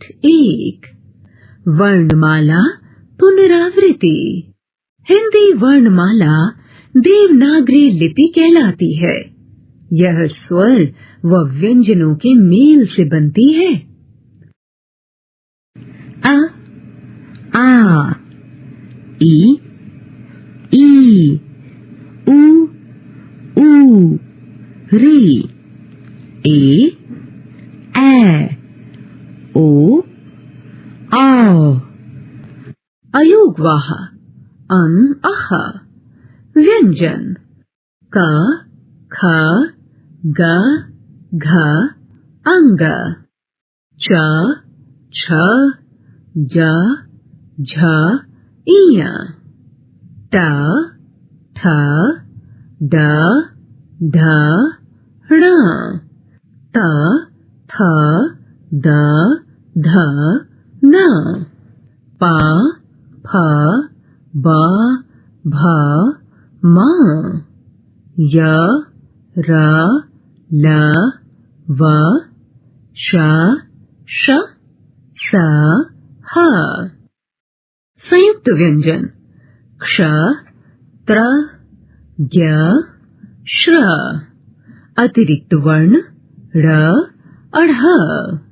पाठ 1 वर्णमाला पुनरावृत्ति। हिंदी वर्णमाला देवनागरी लिपि कहलाती है। यह स्वर व व्यंजनों के मेल से बनती है। अ, आ, ई, ई, उ, ऊ, री, ए, ऐ, ओ, औ। अयोगवाह अन, अह। व्यंजन क, ख, ग, घ, अंग। च, छ, ज, झ, इय। ट, ठ, ड, ढ, ण। त, थ, द, ध, न। प, फ, ब, भ, म। य, र, ल, व, श, ष, स, ह। संयुक्त व्यंजन क्ष, त्र, ज्ञ, श्र। अतिरिक्त वर्ण ड़, अढ़।